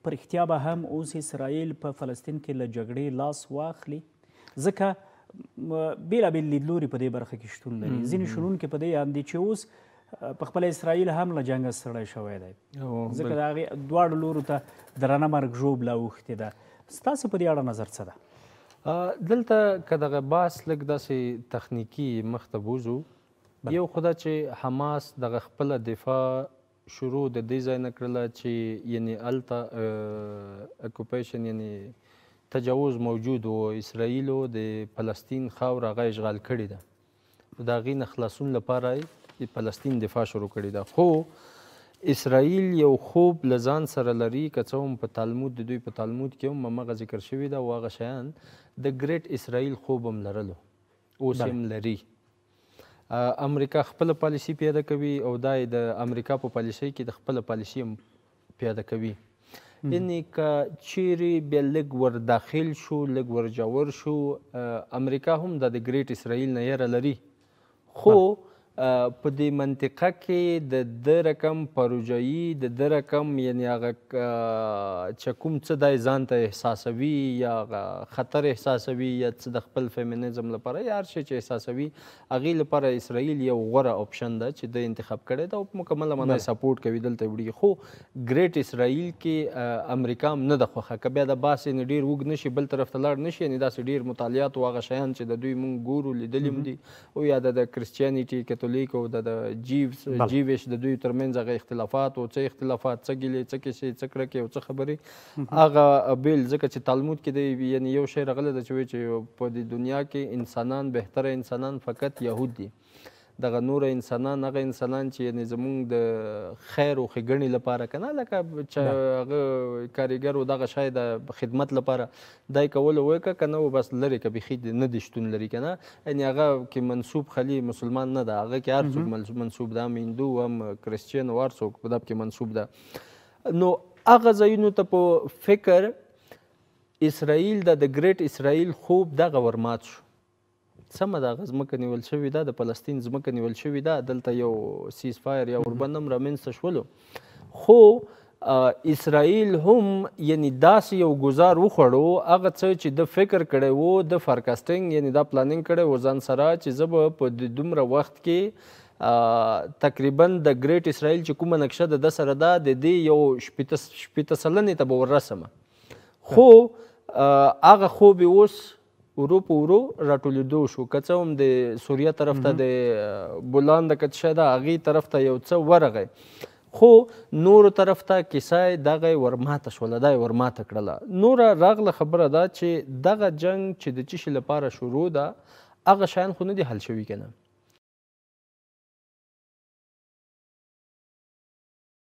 په رښتیا به هم اوس اسرائیل په فلسطین کې له جګړې لاس واخلي؟ ځکه بېلابېل لیدلوري په دې برخه کې شتون لري. ځینې شنونکي په دې اند دي چې اوس په خپله اسرائیل هم له جنګه ستړی شوی دی، ځکه د هغې دواړو لورو ته درنه مرګ ژوبله اوښتې ده. ستاسې په دې اړه نظر څه ده؟ دلته که دغه بحث لږ داسې تخنیکي مخته بوځو، یو خو دا چې حماس دغه خپله دفاع شروع د دې ځای نه کړله چې یعنې هلته اکوپیشن یعنې تجاوز موجود و، اسرائیلو د فلسطین خاوره هغه اشغال کړې ده، د هغې نه خلاصون لپاره د فلسطین دفاع شروع کړې ده. خو اسرائیل یو خوب له ځان سره لري، که څه هم په تالمود د دوی په تالمود کې هم همغه ذکر شوي ده او هغه شیان د ګریټ اسرائیل خوب هم لرلو، اوس هم لري. امریکا خپله پالیسي پیاده کوي او دا یې د امریکا په پالیسۍ کې د خپله پالیسي هم پیاده کوي. یعنې که چیرې بیا لږ ور داخل شو، لږ ور جوړ شو، امریکا هم دا د ګریټ اسرائیل نه یره لري، خو په دې منطقه کې د ده رقم پروژایي، د ده رقم یعنې هغه چې کوم څه دی ځان ته احساسوي یا خطر احساسوي یا څه د خپل فیمینزم لپاره یا هر شی چې احساسوي، هغې لپاره اسرائیل یو غوره اپشن ده چې ده انتخاب کړی ده او په مکمله معنا یې سپورټ کوي دلته وړي. خو ګریټ اسرائیل کې امریکا هم نه ده خوښه، که بیا د بحث یې ډېر اوږد نه شي بل طرف ته لاړ نه شي، یعنې داسې ډېر مطالعات او هغه شیان چې د دوی مونږ ګورو لیدلي هم دي او یا د کرسچیانیټي کاتولیک او د جیویش د دوی ترمنځ هغه اختلافات او څه اختلافات، څه ګیلې، څه کیسې، څه کرکې او څه خبرې، هغه بیل ځکه چې تالمود کې د یعنې یو شی راغلی ده چې وایي چې په دې دنیا کې انسانان بهتره انسانان فقط یهود دي، دغه نور انسانان هغه انسانان چې یعنې زمونږ د خیر او ښېګڼې لپاره که نه، لکه چې هغه کاریګر و دغه شی د خدمت لپاره دا یې کولو وکړه، که نه و بس لرې که بیخي نه دي شتون لري که نه، یعنې هغه کې منسوب خالي مسلمان نه ده، هغه کې هر څوک منسوب ده، هم هندو هم کرسچین او هر څوک په دغه کې منسوب ده. نو هغه ځایونو ته په فکر اسرائیل د ګریټ اسرائیل خوب دغه ورمات شو. سمه ده، هغه ځمکه نیول شوې ده، د فلسطین ځمکه نیول شوې ده، دلته یو سیز فایر یا اوربند هم رامنځته شولو، خو اسرائیل هم یعنې داسې یو ګزار وخوړو، هغه څه چې د فکر کړی و، د فارکاسټینګ یعنې دا پلانینګ کړی و ځان سره چې زه به په دومره وخت کې تقریبا د ګریټ اسرائیل چې کومه نقشه د ده سره ده د دې یو شپېته سلنې ته به ورسمه. خو هغه خوب یې اوس ورو په ورو راټولېدو شو، که څه هم د سوریه طرف ته د بولان د کتشه ده هغې طرف ته یو څه ورغی، خو نورو طرف ته کیسه یې دغه یې ورماته شوله، دا یې ورماته کړله. نوره راغله خبره ده چې دغه جنګ چې د څه شي لپاره شروع ده هغه شیان خو نه دي حل شوي که نه،